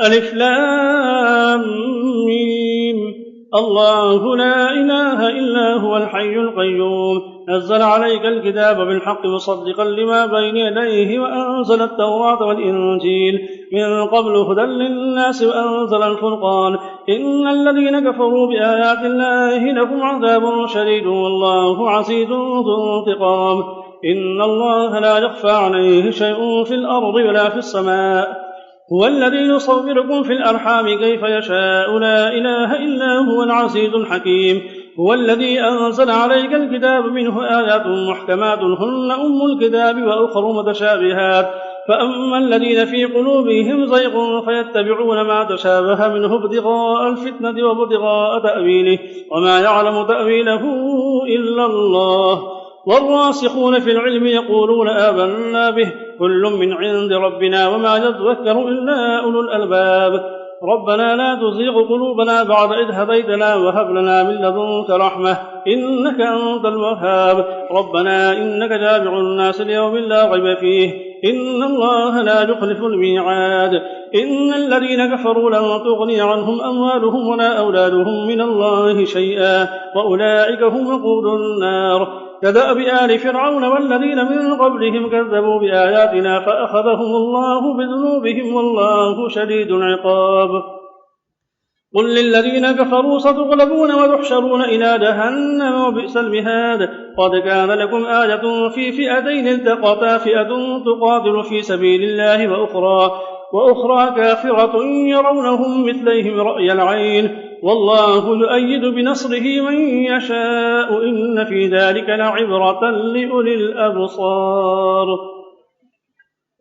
ألف لام ميم. الله لا إله إلا هو الحي القيوم نزل عليك الكتاب بالحق مصدقا لما بين يديه وأنزل التوراة والإنجيل من قبل هدى للناس وأنزل الفرقان إن الذين كفروا بآيات الله لهم عذاب شديد والله عزيز ذو انتقام إن الله لا يخفى عليه شيء في الأرض ولا في السماء هو الذي يصوركم في الأرحام كيف يشاء لا إله إلا هو العزيز الحكيم هو الذي أنزل عليك الكتاب منه آيات محكمات هن أم الكتاب وأخر متشابهات فأما الذين في قلوبهم زيغ فيتبعون ما تشابه منه ابتغاء الفتنة وابتغاء تأويله وما يعلم تأويله إلا الله والراسخون في العلم يقولون آمنا به كل من عند ربنا وما يذكر إلا أولو الألباب ربنا لا تزغ قلوبنا بعد إذ هديتنا وهب لنا من لدنك رحمة إنك أنت الوهاب ربنا إنك جامع الناس ليوم لا ريب فيه إن الله لا يخلف الميعاد إن الذين كفروا لن تغني عنهم أموالهم ولا أولادهم من الله شيئا وأولئك هم وقود النار كدأب آل فرعون والذين من قبلهم كذبوا بآياتنا فأخذهم الله بذنوبهم والله شديد العقاب قل للذين كفروا ستغلبون وتحشرون إلى جهنم وبئس المهاد قد كان لكم آية في فئتين التقتا فئة تقاتل في سبيل الله وأخرى كافرة يرونهم مثليهم رأي العين والله يؤيد بنصره من يشاء إن في ذلك لعبرة لأولي الأبصار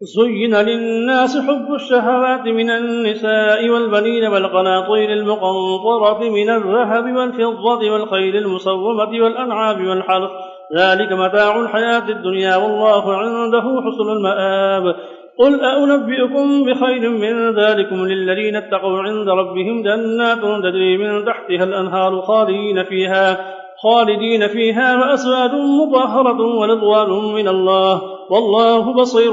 زين للناس حب الشهوات من النساء والبنين والقناطير المقنطرة من الذهب والفضة والخيل المسومة والأنعام والحرث ذلك متاع الحياة الدنيا والله عنده حسن المآب قل أنبئكم بخير من ذلكم للذين اتقوا عند ربهم جنات تجري من تحتها الأنهار خالدين فيها وأزواج مطهرة ورضوان من الله والله بصير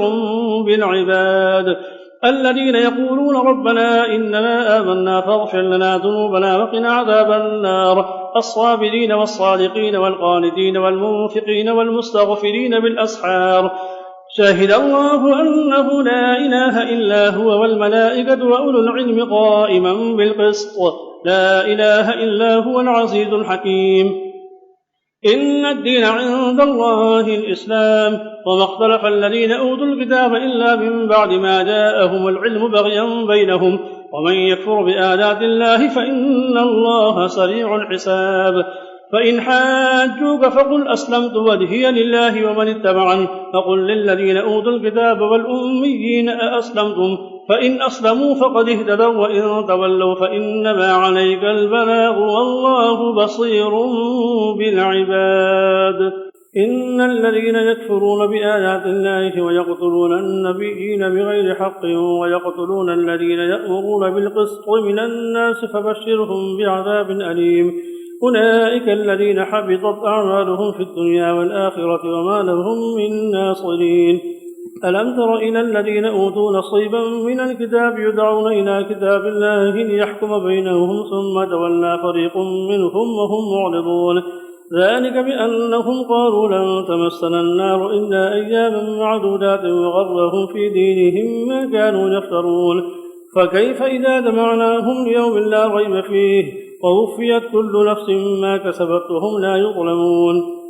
بالعباد الذين يقولون ربنا إننا آمنا فاغفر لنا ذنوبنا وقنا عذاب النار الصابرين والصادقين والقانتين والمنفقين والمستغفرين بالأسحار شهد الله أنه لا إله إلا هو والملائكة وأولو العلم قائما بالقسط لا إله إلا هو العزيز الحكيم إن الدين عند الله الإسلام وما اختلف الذين أوتوا الكتاب إلا من بعد ما جاءهم العلم بغيا بينهم ومن يكفر بآيات الله فإن الله سريع الحساب فإن حاجوك فقل أسلمت وجهي لله ومن اتبعني فقل للذين أوتوا الكتاب والأميين أأسلمتم فإن أسلموا فقد اهتدوا وإن تولوا فإنما عليك البلاغ والله بصير بالعباد إن الذين يكفرون بآيات الله ويقتلون النبيين بغير حق ويقتلون الذين يأمرون بالقسط من الناس فبشرهم بعذاب أليم أولئك الذين حبطت أعمالهم في الدنيا والآخرة وما لهم من ناصرين ألم تر إلى الذين أوتوا نصيبا من الكتاب يدعون إلى كتاب الله ليحكم بينهم ثم تولى فريق منهم وهم معرضون ذلك بأنهم قالوا لن تمسنا النار إلا أياما معدودات وغرهم في دينهم ما كانوا يفترون فكيف إذا جمعناهم ليوم لا ريب فيه ووفيت كل نفس ما كسبت وهم لا يظلمون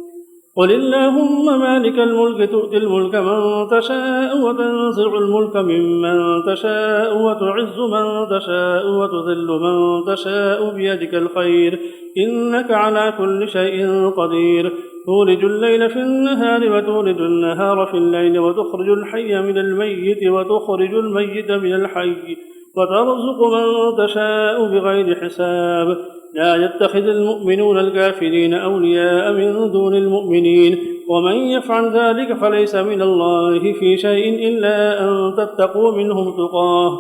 قل اللهم مالك الملك تؤتي الملك من تشاء وتنزع الملك ممن تشاء وتعز من تشاء وتذل من تشاء بيدك الخير إنك على كل شيء قدير تولج الليل في النهار وتولج النهار في الليل وتخرج الحي من الميت وتخرج الميت من الحي وترزق من تشاء بغير حساب لا يتخذ المؤمنون الكافرين أولياء من دون المؤمنين ومن يفعل ذلك فليس من الله في شيء إلا أن تتقوا منهم تقاه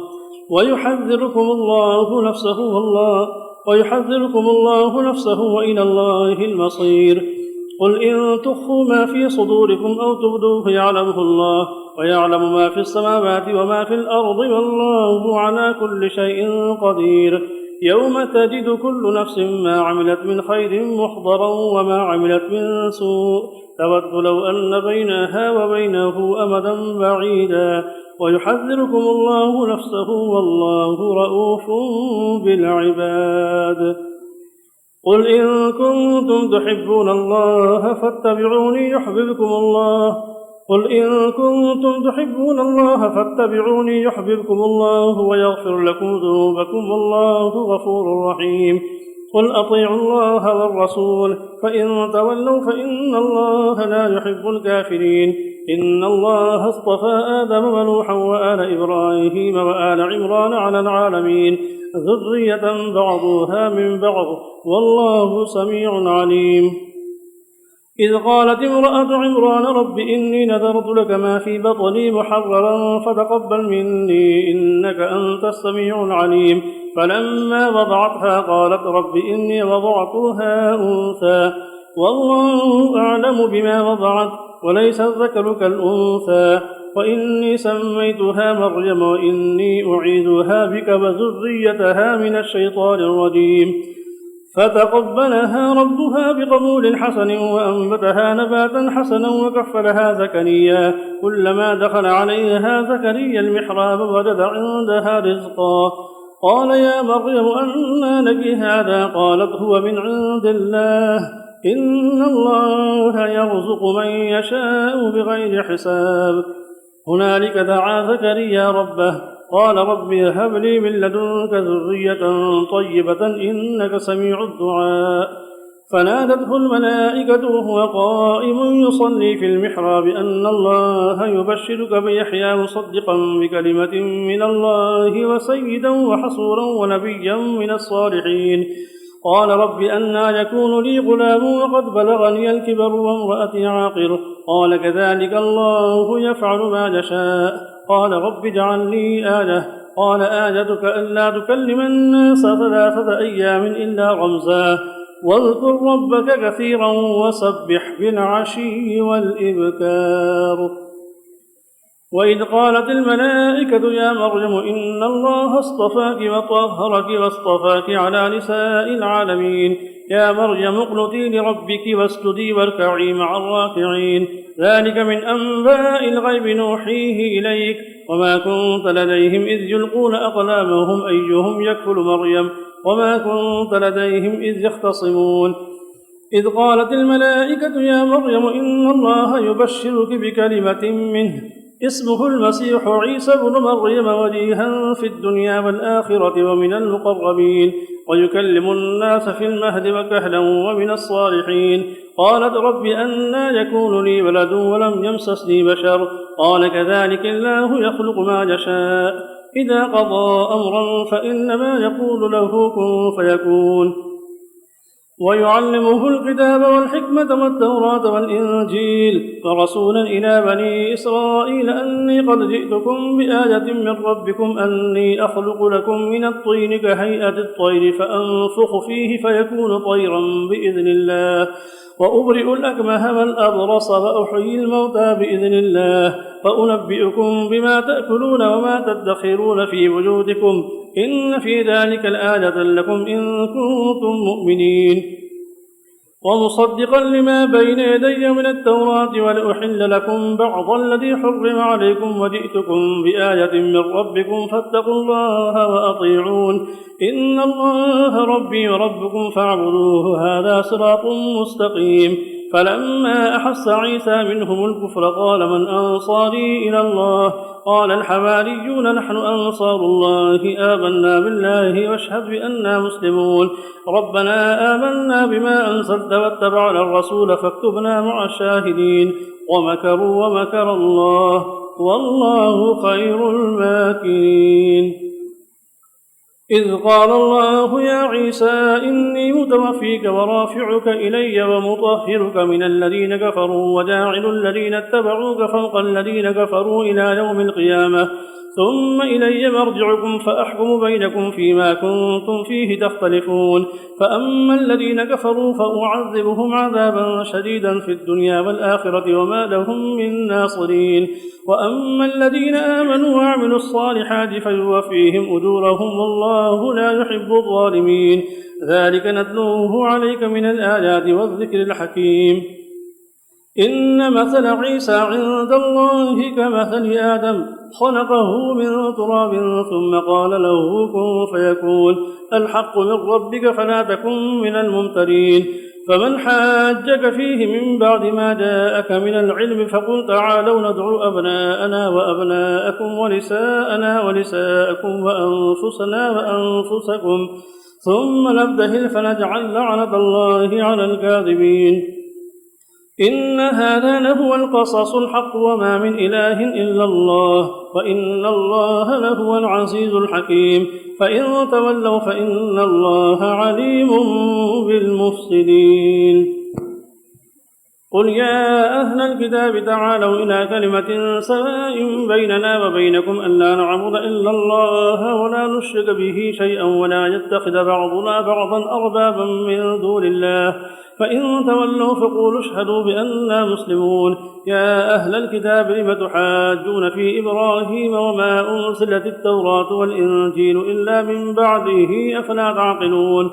ويحذركم الله نفسه وإلى الله المصير قل إن تخفوا ما في صدوركم أو تبدوه يعلمه الله ويعلم ما في السماوات وما في الأرض والله على كل شيء قدير. يوم تجد كل نفس ما عملت من خير محضرا وما عملت من سوء تود لو أن بينها وبينه أمدا بعيدا ويحذركم الله نفسه والله رءوف بالعباد. قل إن كنتم تحبون الله فاتبعوني يحببكم الله ويغفر لكم ذنوبكم والله غفور رحيم. قل أطيعوا الله والرسول فإن تولوا فإن الله لا يحب الكافرين. إن الله اصطفى آدم ونوحا وآل إبراهيم وآل عمران على العالمين ذرية بعضها من بعض والله سميع عليم. إذ قالت امرأة عمران رب إني نذرت لك ما في بطني محررا فتقبل مني إنك أنت السميع العليم. فلما وضعتها قالت رب إني وضعتها أنثى والله أعلم بما وضعت وليس الذكر كالأنثى وإني سميتها مريم وإني أعيذها بك وذريتها من الشيطان الرجيم. فتقبلها ربها بقبول حسن وأنبتها نباتا حسنا وكفلها زكريا. كلما دخل عليها زكريا المحراب وجد عندها رزقا قال يا مريم أنى لك هذا؟ قالت هو من عند الله إن الله يرزق من يشاء بغير حساب. هنالك دعا زكريا ربه قال رب هب لي من لدنك ذرية طيبة إنك سميع الدعاء. فنادته الملائكة وهو قائم يصلي في المحراب أن الله يبشرك بيحيى مصدقا بكلمة من الله وسيدا وحصورا ونبيا من الصالحين. قال رب أنى يكون لي غلام وقد بلغني الكبر وامرأتي عاقر؟ قال كذلك الله يفعل ما يشاء. قال رب اجعل لي آية. قال آيتك ألا تكلم الناس 3 أيام إلا رمزا واذكر ربك كثيرا وسبح بالعشي والإبكار. وإذ قالت الملائكة يا مريم إن الله اصطفاك وطهرك واصطفاك على نساء العالمين. يا مريم اقنتي لربك واسجدي واركعي مع الراكعين. ذلك من أنباء الغيب نوحيه إليك وما كنت لديهم إذ يلقون أقلامهم أيهم يكفل مريم وما كنت لديهم إذ يختصمون. إذ قالت الملائكة يا مريم إن الله يبشرك بكلمة منه اسمه المسيح عيسى بن مريم وجيها في الدنيا والآخرة ومن المقربين ويكلم الناس في المهد وكهلا ومن الصالحين. قالت رب أنى يكون لي ولد ولم يمسسني بشر؟ قال كذلك الله يخلق ما يشاء إذا قضى أمرا فإنما يقول له كن فيكون. ويعلمه الكتاب والحكمة والتوراة والإنجيل ورسولا إلى بني إسرائيل أني قد جئتكم بآية من ربكم أني أخلق لكم من الطين كهيئة الطير فأنفخ فيه فيكون طيرا بإذن الله وأبرئ الأكمه والأبرص وأحيي الموتى بإذن الله وأنبئكم بما تأكلون وما تدخرون في بيوتكم إن في ذلك الآية لكم إن كنتم مؤمنين. ومصدقا لما بين يدي من التوراة ولأحل لكم بعض الذي حرم عليكم وجئتكم بآية من ربكم فاتقوا الله وأطيعون إن الله ربي وربكم فاعبدوه هذا صراط مستقيم. فلما أحس عيسى منهم الكفر قال من أنصاري إلى الله؟ قال الحواريون نحن أنصار الله آمنا بالله واشهد بأننا مسلمون. ربنا آمنا بما أنزلت واتبعنا الرسول فاكتبنا مع الشاهدين. ومكروا ومكر الله والله خير الماكرين. إذ قال الله يا عيسى إني متوفيك ورافعك إلي ومطهرك من الذين كفروا وجاعل الذين اتبعوك فوق الذين كفروا إلى يوم القيامة ثم إلي مرجعكم فأحكم بينكم فيما كنتم فيه تختلفون. فأما الذين كفروا فأعذبهم عذابا شديدا في الدنيا والآخرة وما لهم من ناصرين. وأما الذين آمنوا وعملوا الصالحات فيوفيهم أجورهم والله لا يحب الظالمين. ذلك نتلوه عليك من الآيات والذكر الحكيم. إن مثل عيسى عند الله كمثل آدم خلقه من تراب ثم قال له كن فيكون. الحق من ربك فلا تكن من الممترين. فمن حاجك فيه من بعد ما جاءك من العلم فقل تعالوا ندعو أبناءنا وأبناءكم ونساءنا ونساءكم وأنفسنا وأنفسكم ثم نبتهل فنجعل لعنة الله على الكاذبين. إن هذا لهو القصص الحق وما من إله إلا الله وإن الله لهو العزيز الحكيم. فإن تولوا فإن الله عليم بالمفسدين. قل يا أهل الكتاب تعالوا إلى كلمة سواء بيننا وبينكم ألا نعبد إلا الله ولا نشرك به شيئا ولا يتخذ بعضنا بعضا أربابا من دون الله. فإن تولوا فقولوا اشهدوا بأننا مسلمون. يا أهل الكتاب لم تحاجون في إبراهيم وما أنزلت التوراة والإنجيل إلا من بعده أفلا تعقلون.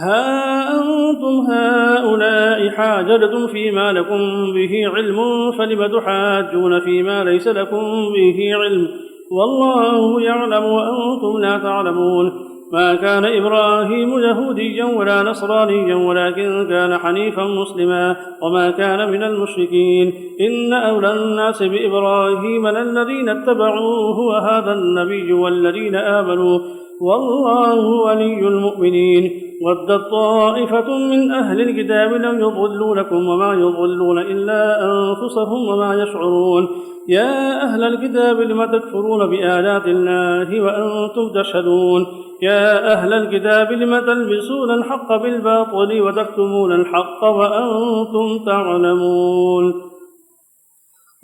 ها أنتم هؤلاء حاججتم فيما لكم به علم فلم تحاجون فيما ليس لكم به علم والله يعلم وأنتم لا تعلمون. ما كان إبراهيم يهوديا ولا نصرانيا ولكن كان حنيفا مسلما وما كان من المشركين. إن أولى الناس بإبراهيم للذين اتبعوه وهذا النبي والذين آمنوا والله ولي المؤمنين. ودت طائفة من أهل الكتاب لم يضلونكم وما يضلون إلا أنفسهم وما يشعرون. يا أهل الكتاب لم تكفرون بآيات الله وأنتم تشهدون. يا أهل الكتاب لم تلبسون الحق بالباطل وتكتمون الحق وأنتم تعلمون.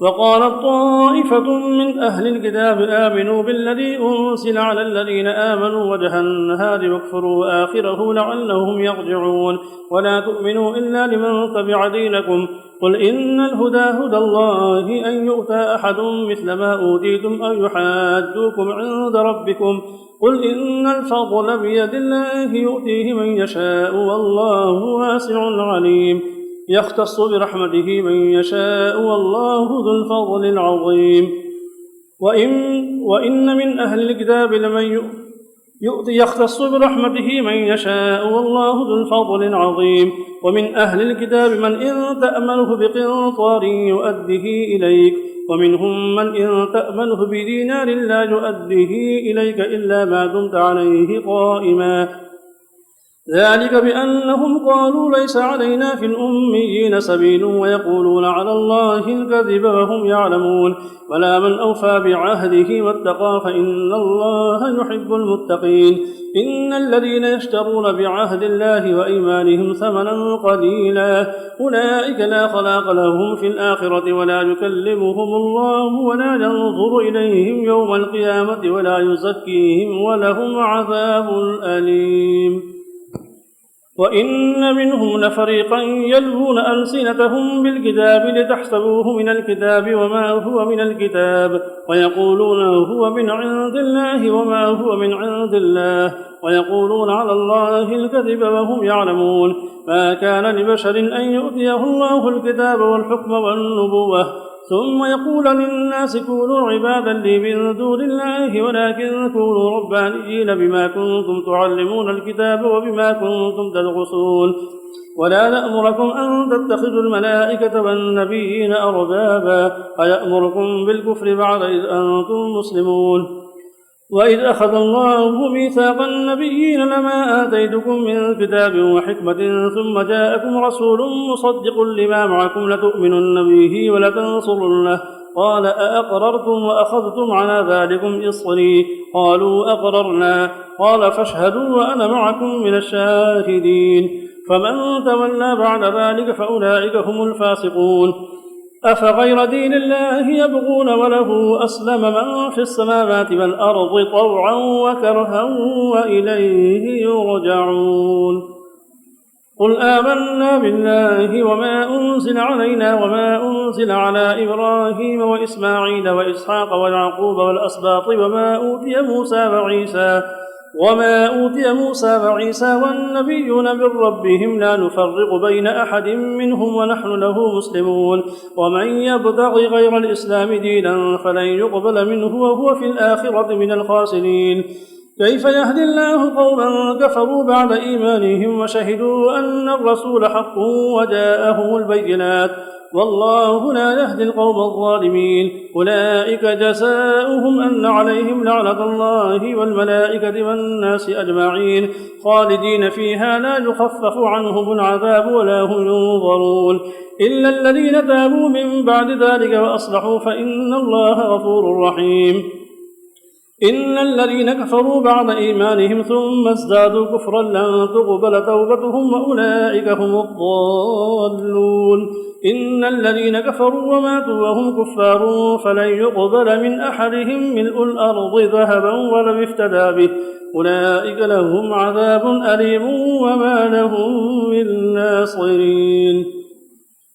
وقالت طائفة من أهل الكتاب آمنوا بالذي أنزل على الذين آمنوا وجه النهار واكفروا آخره لعلهم يرجعون. ولا تؤمنوا إلا لمن تبع دينكم. قل إن الهدى هدى الله أن يؤتى أحد مثل ما أوتيتم أو يحاجوكم عند ربكم. قل إن الفضل بيد الله يؤتيه من يشاء والله واسع عليم. يختص برحمته من يشاء والله ذو الفضل العظيم. وإن من أهل الكتاب لمن يختص برحمته من يشاء والله ذو الفضل العظيم. ومن أهل الكتاب من إن تأمنه بقنطار يؤده إليك ومنهم من إن تأمنه بدينار لا يؤده إليك إلا ما دمت عليه قائما. ذلك بأنهم قالوا ليس علينا في الأميين سبيل ويقولون على الله الكذب وهم يعلمون. ولا من أوفى بعهده واتقى فإن الله يحب المتقين. إن الذين يشترون بعهد الله وأيمانهم ثمنا قليلا أولئك لا خلاق لهم في الآخرة ولا يكلمهم الله ولا ينظر إليهم يوم القيامة ولا يزكيهم ولهم عذاب أليم. وإن منهم لفريقا يلوون ألسنتهم بالكتاب لتحسبوه من الكتاب وما هو من الكتاب ويقولون هو من عند الله وما هو من عند الله ويقولون على الله الكذب وهم يعلمون. ما كان لبشر أن يؤتيه الله الكتاب والحكم والنبوة ثم يقول للناس كونوا عبادا لي من دون الله ولكن كونوا ربانيين بما كنتم تعلمون الكتاب وبما كنتم تدرسون. ولا نأمركم أن تتخذوا الملائكة والنبيين أربابا أيأمركم بالكفر بعد إذ أنتم مسلمون. وإذ أخذ الله ميثاق النبيين لما آتيتكم من كتاب وحكمة ثم جاءكم رسول مصدق لما معكم لتؤمنن به ولتنصرنه قال أأقررتم وأخذتم على ذلكم إصري قالوا أقررنا قال فاشهدوا وأنا معكم من الشاهدين. فمن تولى بعد ذلك فأولئك هم الفاسقون. أفغير دين الله يبغون وله أسلم من في السماوات والأرض طوعا وكرها وإليه يرجعون قل آمنا بالله وما أنزل علينا وما أنزل على إبراهيم وإسماعيل وإسحاق ويعقوب والأسباط وما أوتي موسى وعيسى والنبيون من ربهم لا نفرق بين أحد منهم ونحن له مسلمون ومن يبتغ غير الإسلام دينا فلن يقبل منه وهو في الآخرة من الخاسرين كيف يهدي الله قوما كفروا بعد إيمانهم وشهدوا أن الرسول حق وجاءهم البينات والله لا يهدي القوم الظالمين أولئك جزاؤهم أن عليهم لعنة الله والملائكة والناس أجمعين خالدين فيها لا يخفف عنهم العذاب ولا هم ينظرون إلا الذين تابوا من بعد ذلك وأصلحوا فإن الله غفور رحيم إن الذين كفروا بعد إيمانهم ثم ازدادوا كفرا لن تقبل توبتهم وأولئك هم الضالون إن الذين كفروا وماتوا وهم كفار فلن يقبل من أحدهم ملء الأرض ذهبا ولو افتدى به أولئك لهم عذاب أليم وما لهم من ناصرين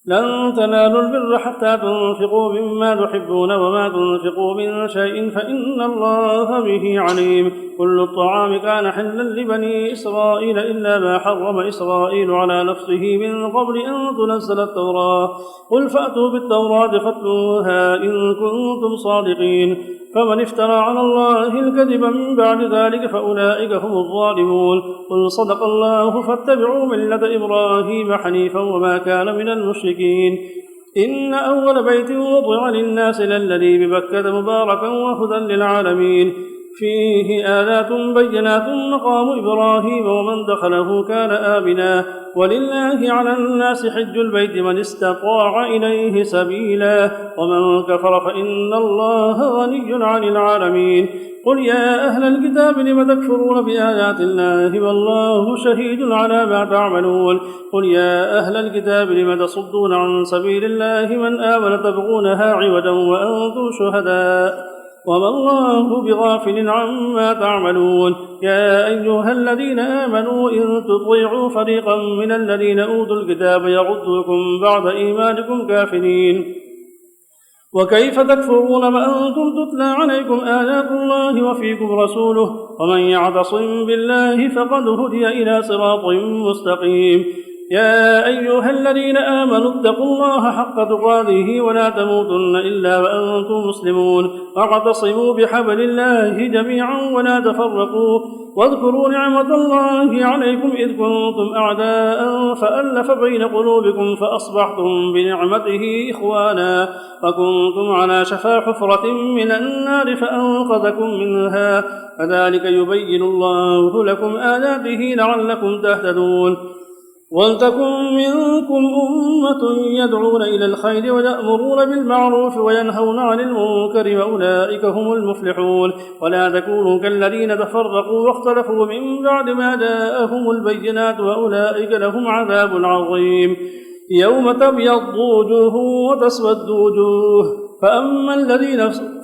لن تنالوا البر حتى تنفقوا مما تحبون وما تنفقوا من شيء فإن الله به عليم كل الطعام كان حلا لبني إسرائيل إلا ما حرم إسرائيل على نفسه من قبل أن تنزل التوراة قل فأتوا بالتوراة فاتلوها إن كنتم صادقين فمن افترى على الله الكذب من بعد ذلك فأولئك هم الظالمون قل صدق الله فاتبعوا ملة إبراهيم حنيفا وما كان من المشركين إن أول بيت وضع للناس للذي ببكة مباركا وهدى للعالمين فيه آيات بينات مقام إبراهيم ومن دخله كان آمنا ولله على الناس حج البيت من استطاع إليه سبيلا ومن كفر فإن الله غني عن العالمين قل يا أهل الكتاب لم تكفرون بآيات الله والله شهيد على ما تعملون قل يا أهل الكتاب لم تصدون عن سبيل الله من آمن تبغونها عوجا وأنتم شهداء وما الله بغافل عما تعملون يا أيها الذين آمنوا إن تطيعوا فريقا من الذين أوتوا الكتاب يردوكم بعد إيمانكم كافرين وكيف تكفرون وأنتم تتلى عليكم آيات الله وفيكم رسوله ومن يعتصم بالله فقد هدي إلى صراط مستقيم يا أيها الذين آمنوا اتقوا الله حق تقاته ولا تموتن إلا وأنتم مسلمون واعتصموا بحبل الله جميعا ولا تفرقوا واذكروا نعمة الله عليكم إذ كنتم أعداء فألف بين قلوبكم فأصبحتم بنعمته إخوانا وكنتم على شفا حفرة من النار فأنقذكم منها كذلك يبين الله لكم آياته لعلكم تهتدون ولتكن منكم أمة يدعون إلى الخير ويأمرون بالمعروف وينهون عن المنكر وأولئك هم المفلحون ولا تكونوا كالذين تفرقوا واختلفوا من بعد ما جاءهم البينات وأولئك لهم عذاب عظيم يوم تبيض وجوه وتسود وجوه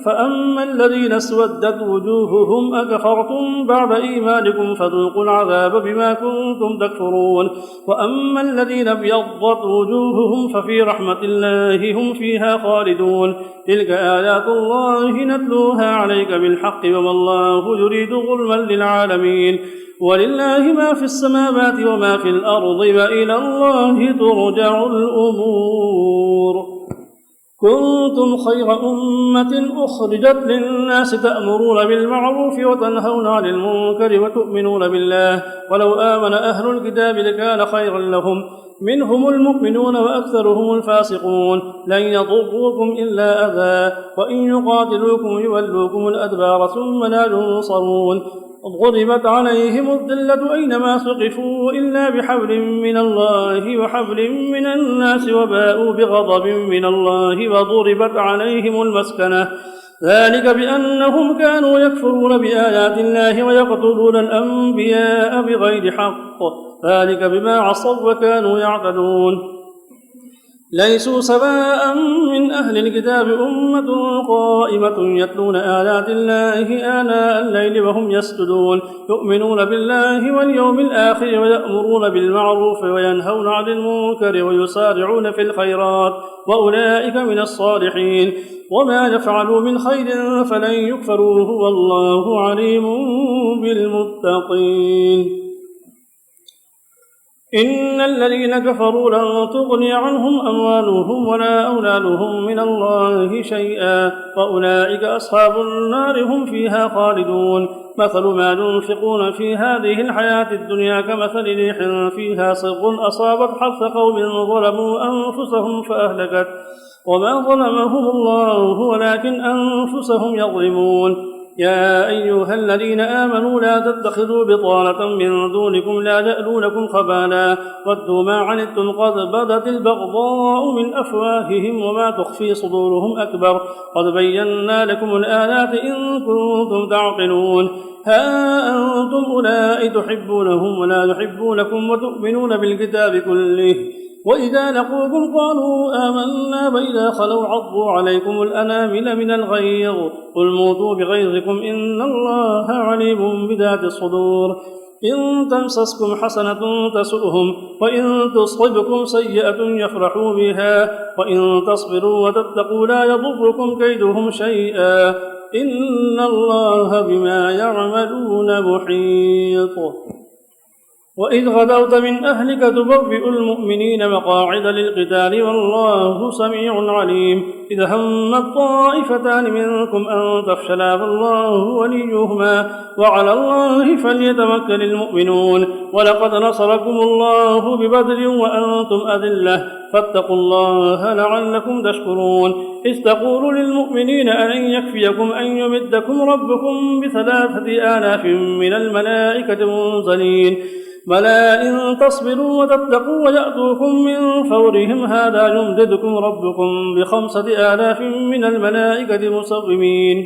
فأما الذين اسودت وجوههم أكفرتم بعد إيمانكم فذوقوا العذاب بما كنتم تكفرون وأما الذين ابيضت وجوههم ففي رحمة الله هم فيها خالدون تلك آيات الله نتلوها عليك بالحق وما الله يريد ظلما للعالمين ولله ما في السماوات وما في الأرض وإلى الله ترجع الأمور كنتم خير أمة أخرجت للناس تأمرون بالمعروف وتنهون عن المنكر وتؤمنون بالله ولو آمن أهل الكتاب لكان خيرا لهم منهم المؤمنون وأكثرهم الفاسقون لن يضروكم إلا أذى وإن يقاتلوكم يولوكم الأدبار ثم لا ينصرون ضربت عليهم الذلة أينما ثقفوا إلا بحبل من الله وحبل من الناس وباءوا بغضب من الله وضربت عليهم المسكنة ذلك بأنهم كانوا يكفرون بآيات الله ويقتلون الأنبياء بغير حق ذلك بما عصوا وكانوا يعتدون ليسوا سواء من أهل الكتاب أمة قائمة يتلون آيات الله آناء الليل وهم يسجدون يؤمنون بالله واليوم الآخر ويأمرون بالمعروف وينهون عن المنكر ويسارعون في الخيرات وأولئك من الصالحين وما يفعلوا من خير فلن يكفروه والله عليم بالمتقين. إن الذين كفروا لن تغني عنهم أموالهم ولا أولادهم من الله شيئا وأولئك أصحاب النار هم فيها خالدون. مثل ما ينفقون في هذه الحياة الدنيا كمثل ريح فيها صر أصابت حرث قوم ظلموا أنفسهم فأهلكت وما ظلمهم الله ولكن أنفسهم يظلمون. يا أيها الذين آمنوا لا تتخذوا بطانة من دونكم لا يألونكم خبالا ودوا ما عنتم قد بدت البغضاء من أفواههم وما تخفي صدورهم أكبر قد بينا لكم الآيات إن كنتم تعقلون. ها أنتم أولئك تحبونهم ولا يحبونكم وتؤمنون بالكتاب كله وإذا لقوكم قالوا آمنا وإذا خلوا عضوا عليكم الأنامل من الغيظ قل موتوا بغيظكم إن الله عليم بذات الصدور. إن تمسسكم حسنة تسؤهم وإن تصبكم سيئة يفرحوا بها وإن تصبروا وتتقوا لا يضركم كيدهم شيئا إن الله بما يعملون محيط. وإذ غدوت من أهلك تبوئ المؤمنين مقاعد للقتال والله سميع عليم. إذ همت طائفتان منكم أن تفشلا فالله وليهما وعلى الله فليتوكل المؤمنون. ولقد نصركم الله ببدر وأنتم أذلة فاتقوا الله لعلكم تشكرون. إذ تقول للمؤمنين ألن يكفيكم أن يمدكم ربكم ب3,000 من الملائكة منزلين بلى إن تصبروا وتتقوا ويأتوكم من فورهم هذا يمددكم ربكم ب5,000 من الملائكة مسومين.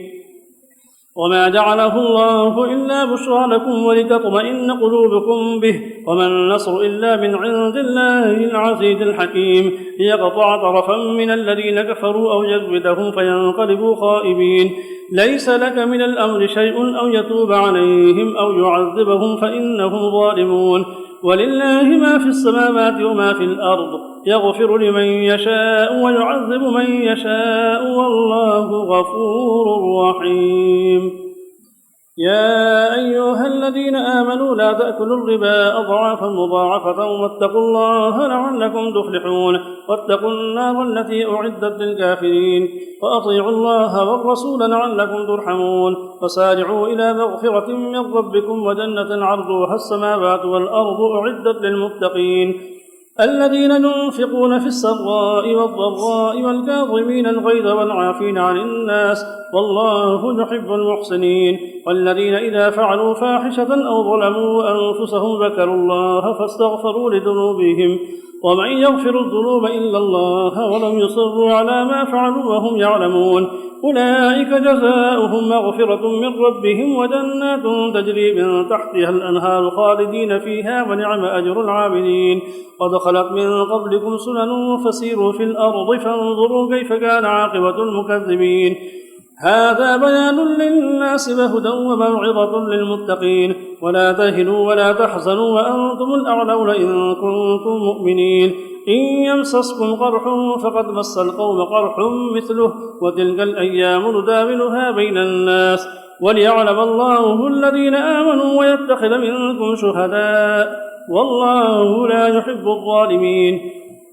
وما جعله الله إلا بشرى لكم ولتطمئن قلوبكم به وما النصر إلا من عند الله العزيز الحكيم ليقطع طرفا من الذين كفروا أو يزودهم فينقلبوا خائبين. ليس لك من الأمر شيء أو يتوب عليهم أو يعذبهم فإنهم ظالمون. ولله ما في السماوات وما في الأرض يغفر لمن يشاء ويعذب من يشاء والله غفور رحيم. يا أيها الذين آمنوا لا تأكلوا الربا أضعافا مضاعفة واتقوا الله لعلكم تفلحون. واتقوا النار التي أعدت للكافرين وأطيعوا الله والرسول لعلكم ترحمون. وسارعوا إلى مغفرة من ربكم وجنة عرضها السماوات والأرض أعدت للمتقين الذين ينفقون في السراء والضراء والكاظمين الغيظ والعافين عن الناس والله يحب المحسنين. والذين إذا فعلوا فاحشة أو ظلموا أنفسهم ذكروا الله فاستغفروا لذنوبهم ومن يغفر الذنوب إلا الله ولم يصروا على ما فعلوا وهم يعلمون أولئك جزاؤهم مغفرة من ربهم وجنات تجري من تحتها الأنهار خالدين فيها ونعم أجر العاملين. قد خلت من قبلكم سنن فسيروا في الأرض فانظروا كيف كان عاقبة المكذبين. هذا بيان للناس وهدى وموعظة للمتقين. ولا تهنوا ولا تحزنوا وأنتم الأعلون إن كنتم مؤمنين. إن يمسسكم قرح فقد مس القوم قرح مثله وتلك الأيام نداولها بين الناس وليعلم الله الذين آمنوا ويتخذ منكم شهداء والله لا يحب الظالمين.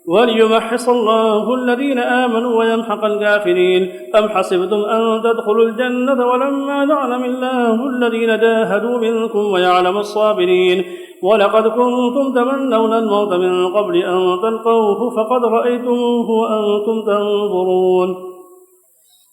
وليمحص الله الذين آمنوا ويمحق الكافرين. أم حسبتم أن تدخلوا الجنة ولما يعلم الله الذين جاهدوا منكم ويعلم الصابرين. ولقد كنتم تمنون الموت من قبل أن تلقوه فقد رأيتموه وأنتم تنظرون.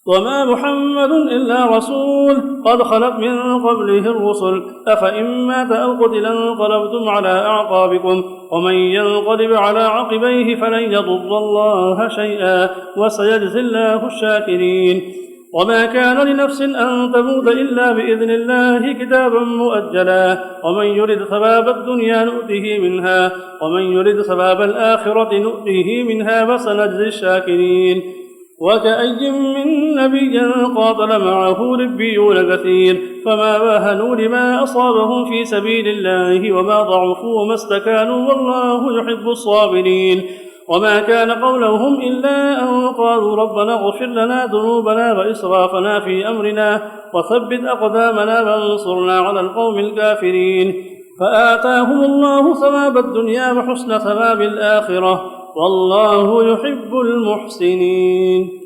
وما محمد إلا رسول قد خلت من قبله الرسل أفإن مات أو قتل انقلبتم على أعقابكم ومن ينقلب على عقبيه فلن يضر الله شيئا وسيجزي الله الشاكرين. وما كان لنفس أن تموت إلا بإذن الله كتابا مؤجلا ومن يرد ثواب الدنيا نؤته منها ومن يرد ثواب الآخرة نؤته منها وسنجزي الشاكرين وكأي من نبي قاتل معه ربيون كثير فما واهنوا لما أصابهم في سبيل الله وما ضعفوا وما استكانوا والله يحب الصابرين وما كان قولهم إلا أن قالوا ربنا اغفر لنا ذنوبنا وإسرافنا في أمرنا وثبت أقدامنا وانصرنا على القوم الكافرين فآتاهم الله ثواب الدنيا وحسن ثواب الآخرة والله يحب المحسنين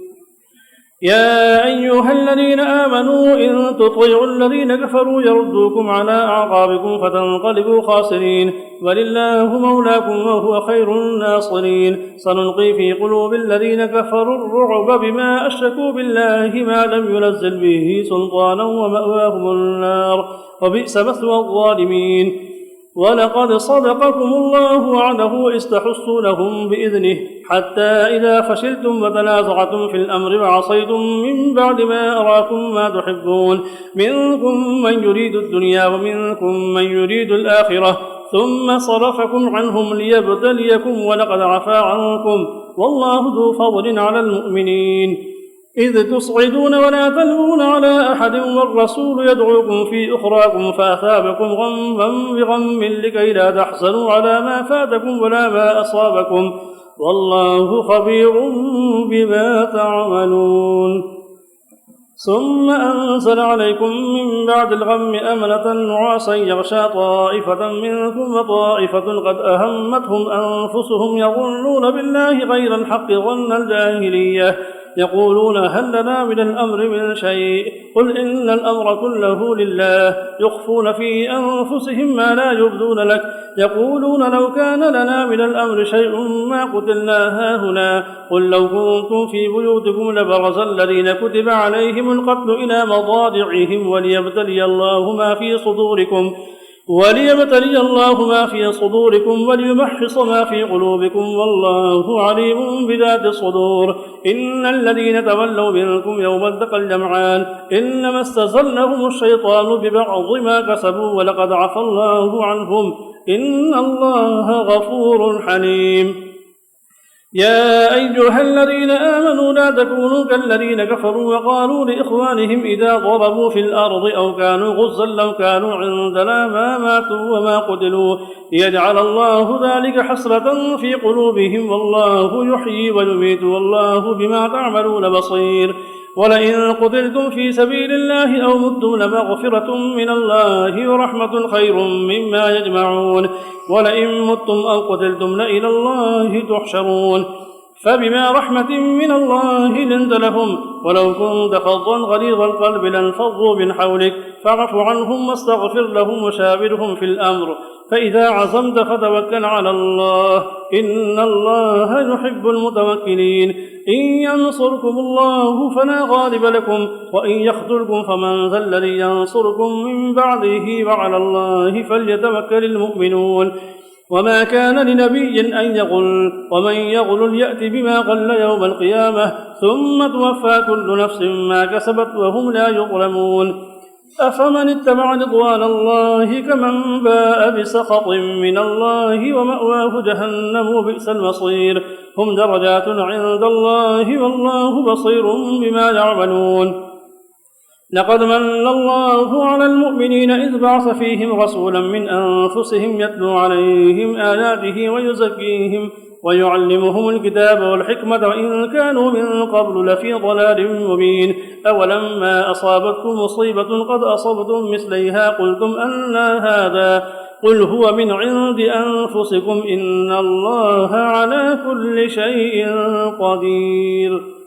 يا أيها الذين آمنوا إن تطيعوا الذين كفروا يردوكم على أعقابكم فتنقلبوا خاسرين ولله مولاكم وهو خير الناصرين سنلقي في قلوب الذين كفروا الرعب بما أشركوا بالله ما لم ينزل به سلطانا ومأواهم النار وبئس مثوى الظالمين ولقد صدقكم الله وعده إذ تحسونهم بإذنه حتى إذا فشلتم وتنازعتم في الأمر وعصيتم من بعد ما أراكم ما تحبون منكم من يريد الدنيا ومنكم من يريد الآخرة ثم صرفكم عنهم ليبتليكم ولقد عفا عنكم والله ذو فضل على المؤمنين إذ تصعدون ولا تلوون على أحد والرسول يدعوكم في أخراكم فأثابكم غما بغم لكي لا تحزنوا على ما فاتكم ولا ما أصابكم والله خبير بما تعملون ثم أنزل عليكم من بعد الغم أمنة نعاسا يغشى طائفة منكم وطائفة قد أهمتهم أنفسهم يظنون بالله غير الحق ظن الجاهلية يقولون هل لنا من الأمر من شيء قل إن الأمر كله لله يخفون في أنفسهم ما لا يبدون لك يقولون لو كان لنا من الأمر شيء ما قتلنا هاهنا قل لو كنتم في بيوتكم لبرز الذين كتب عليهم القتل إلى مضاجعهم وليبتلي الله ما في صدوركم وليمحص ما في قلوبكم والله عليم بذات الصدور إن الذين تولوا منكم يوم التقى الجمعان إنما استزلهم الشيطان ببعض ما كسبوا ولقد عفا الله عنهم إن الله غفور حليم يا أيها الذين آمنوا لا تكونوا كالذين كفروا وقالوا لإخوانهم إذا ضربوا في الأرض أو كانوا غزا لو كانوا عندنا ما ماتوا وما قتلوا ليجعل الله ذلك حسرة في قلوبهم والله يحيي ويميت والله بما تعملون بصير ولئن قتلتم في سبيل الله أو متم لمغفرة من الله ورحمة خير مما يجمعون ولئن متم أو قتلتم لإلى الله تحشرون فبما رحمة من الله لنت لهم ولو كنت فظا غليظ القلب لانفضوا من حولك فاعف عنهم واستغفر لهم وشاورهم في الأمر فإذا عزمت فتوكل على الله إن الله يحب المتوكلين إن ينصركم الله فلا غالب لكم وإن يخذلكم فمن ذا الذي ينصركم من بعده وعلى الله فليتوكل المؤمنون وما كان لنبي أن يغل ومن يغل يأتي بما غل يوم القيامة ثم توفى كل نفس ما كسبت وهم لا يظلمون أفمن اتبع رضوان الله كمن باء بسخط من الله ومأواه جهنم وبئس المصير هم درجات عند الله والله بصير بما يعملون لقد من الله على المؤمنين إذ بعث فيهم رسولا من أنفسهم يتلو عليهم آياته ويزكيهم ويعلمهم الكتاب والحكمة وإن كانوا من قبل لفي ضلال مبين أولما أصابتكم مصيبة قد أصبتم مثليها قلتم أنى هذا قل هو من عند أنفسكم إن الله على كل شيء قدير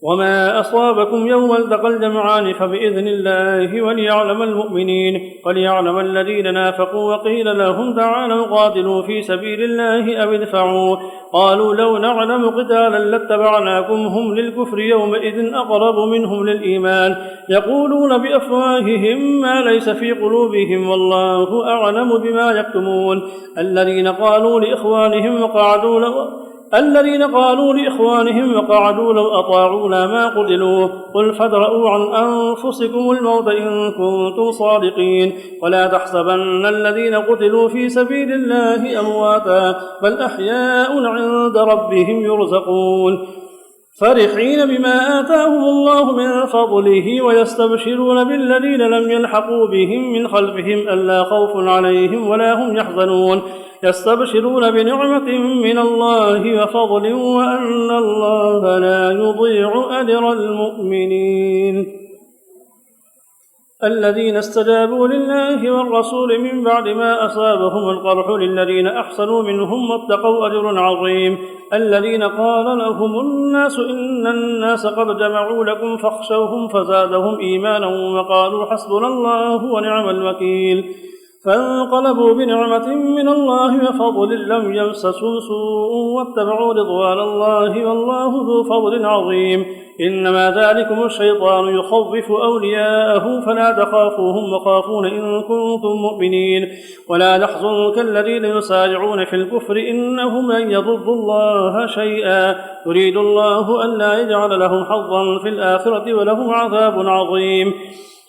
وما أصابكم يوم التقى الجمعان فبإذن الله وليعلم المؤمنين وليعلم الذين نافقوا وقيل لهم تعالوا قاتلوا في سبيل الله أو ادفعوا قالوا لو نعلم قتالا لاتبعناكم هم للكفر يومئذ أقرب منهم للإيمان يقولون بأفواههم ما ليس في قلوبهم والله أعلم بما يكتمون الذين قالوا لإخوانهم الذين قالوا لإخوانهم وقعدوا لو أطاعونا ما قتلوا قل فادرءوا عن أنفسكم الموت إن كنتم صادقين ولا تحسبن الذين قتلوا في سبيل الله أمواتا بل أحياء عند ربهم يرزقون فرحين بما آتاهم الله من فضله ويستبشرون بالذين لم يلحقوا بهم من خلفهم ألا خوف عليهم ولا هم يحزنون يستبشرون بنعمة من الله وفضل وأن الله لا يضيع أجر المؤمنين الذين استجابوا لله والرسول من بعد ما أصابهم القرح للذين أحسنوا منهم واتقوا أجر عظيم الذين قال لهم الناس إن الناس قد جمعوا لكم فاخشوهم فزادهم إيمانا وقالوا حسبنا الله ونعم الوكيل فانقلبوا بنعمة من الله وفضل لم يمسسهم سوء واتبعوا رضوان الله والله ذو فضل عظيم إنما ذلكم الشيطان يخوف أولياءه فلا تخافوهم وخافون إن كنتم مؤمنين ولا يحزنك الذين يسارعون في الكفر إنهم لن يضروا الله شيئا يريد الله أن لا يجعل لهم حظا في الآخرة ولهم عذاب عظيم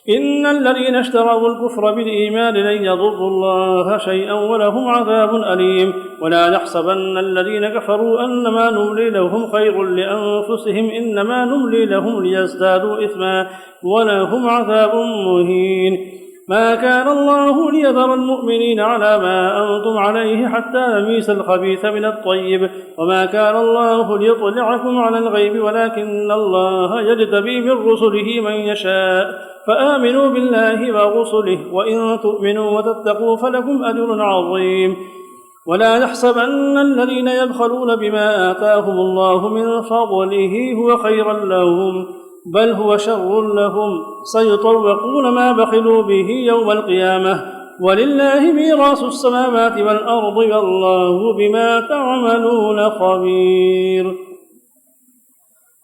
إن الذين اشتروا الكفر بالإيمان لن يضروا الله شيئا ولهم عذاب أليم ولا يحسبن الذين كفروا أنما نملي لهم خير لأنفسهم إنما نملي لهم ليزدادوا إثما ولهم عذاب مهين ما كان الله ليذر المؤمنين على ما أنتم عليه حتى يميز الخبيث من الطيب وما كان الله ليطلعكم على الغيب ولكن الله يجتبي من رسله من يشاء فآمنوا بالله ورسله وإن تؤمنوا وتتقوا فلكم أجر عظيم ولا يحسبن الذين يبخلون بما آتاهم الله من فضله هو خيرا لهم بل هو شر لهم سيطوقون ما بخلوا به يوم القيامة ولله ميراث السماوات والأرض والله بما تعملون خبير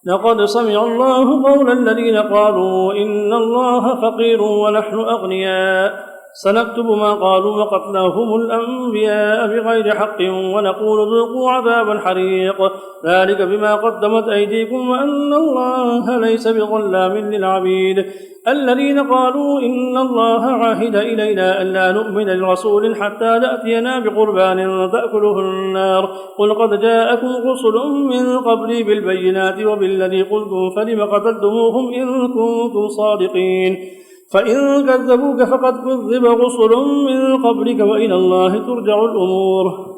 لقد سمع الله قول الذين قالوا إن الله فقير ونحن أغنياء سنكتب ما قالوا وقتلهم الأنبياء بغير حق ونقول ذوقوا عذاب الحريق ذلك بما قدمت أيديكم وأن الله ليس بظلام للعبيد الذين قالوا إن الله عاهد إلينا ألا نؤمن لرسول حتى يأتينا بقربان تأكله النار قل قد جاءكم رسل من قبلي بالبينات وبالذي قلتم فلم قتلتموهم إن كنتم صادقين فإن كذبوك فقد كذب رسل من قبلك وإلى الله ترجع الأمور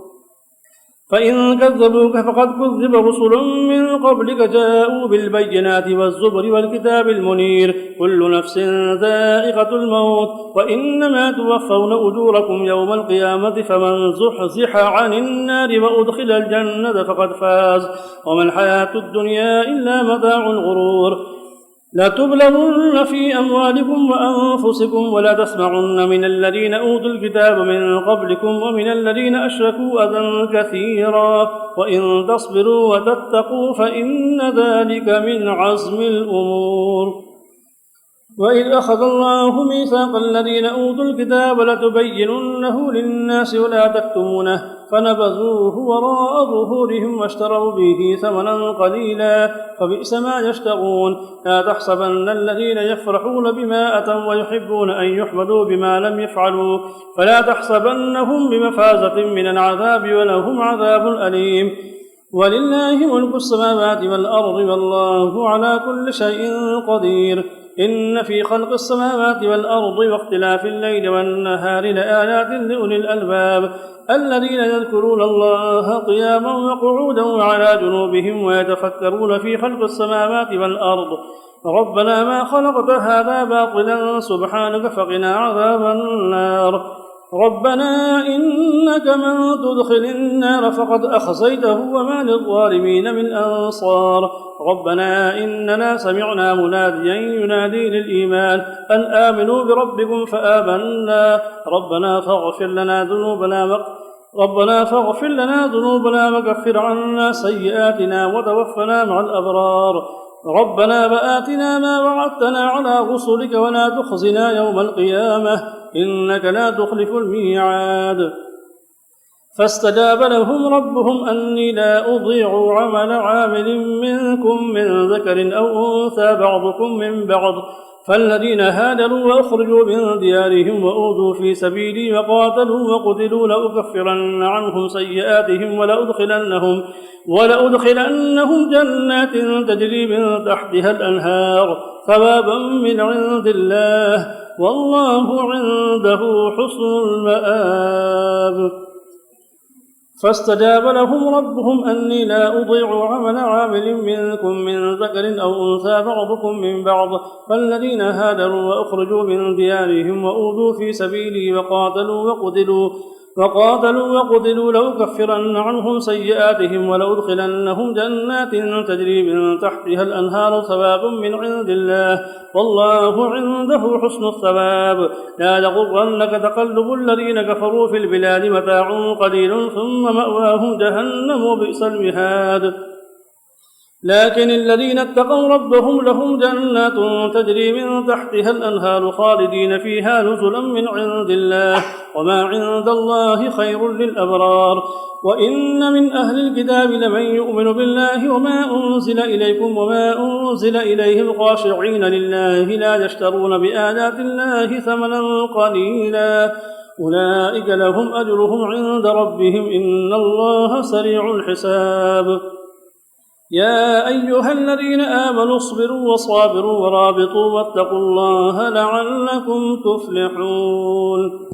فإن كذبوك فقد كذب رسل من قبلك جاءوا بالبينات والزبر والكتاب المنير كل نفس ذائقة الموت وإنما توفون أجوركم يوم القيامة فمن زحزح عن النار وأدخل الجنة فقد فاز وما الحياة الدنيا إلا متاع الغرور لتبلغن في أموالكم وأنفسكم ولا تسمعن من الذين أوتوا الكتاب من قبلكم ومن الذين أشركوا أذى كثيرا وإن تصبروا وتتقوا فإن ذلك من عزم الأمور وإذ أخذ الله ميثاق الذين أوتوا الكتاب لتبيننه للناس ولا تكتمونه فنبذوه وراء ظهورهم واشتروا به ثمنا قليلا فبئس ما يشترون لا تحسبن الذين يفرحون بما أتوا ويحبون أن يحمدوا بما لم يفعلوا فلا تحسبنهم بمفازة من العذاب ولهم عذاب أليم ولله ملك السماوات والأرض والله على كل شيء قدير إن في خلق السماوات والأرض واختلاف الليل والنهار لآيات لأولي الألباب الذين يذكرون الله قياما وقعودا وعلى جنوبهم ويتفكرون في خلق السماوات والأرض ربنا ما خلقت هذا باطلا سبحانك فقنا عذاب النار ربنا إنك من تدخل النار فقد أخزيته وما للظالمين من أنصار ربنا إننا سمعنا مناديا ينادي للإيمان أن آمنوا بربكم فآمنا ربنا فاغفر لنا ذنوبنا وكفر عنا سيئاتنا وتوفنا مع الأبرار ربنا وآتنا ما وعدتنا على رسلك ولا تخزنا يوم القيامة إنك لا تخلف الميعاد فاستجاب لهم ربهم أني لا أضيع عمل عامل منكم من ذكر أو أنثى بعضكم من بعض فالذين هاجروا وأخرجوا من ديارهم وأوذوا في سبيلي وقاتلوا وقتلوا لأكفرن عنهم سيئاتهم ولأدخلنهم جنات تجري من تحتها الأنهار ثوابا من عند الله والله عنده حسن المآب. فاستجاب لهم ربهم أني لا أضيع عمل عامل منكم من ذكر أو أنثى بعضكم من بعض فالذين هاجروا وأخرجوا من ديارهم وأوذوا في سبيلي وقاتلوا وقتلوا لأكفرن عنهم سيئاتهم ولأدخلنهم جنات تجري من تحتها الأنهار ثوابا من عند الله والله عنده حسن الثواب. لا يغرنك تقلب الذين كفروا في البلاد متاع قليل ثم مأواهم جهنم وبئس المهاد. لكن الذين اتقوا ربهم لهم جنات تجري من تحتها الأنهار خالدين فيها نزلا من عند الله وما عند الله خير للأبرار. وإن من أهل الكتاب لمن يؤمن بالله وما أنزل إليكم وما أنزل إليهم خاشعين لله لا يشترون بآيات الله ثمنا قليلا أولئك لهم أجرهم عند ربهم إن الله سريع الحساب. يا أيها الذين آمنوا اصبروا وصابروا ورابطوا واتقوا الله لعلكم تفلحون.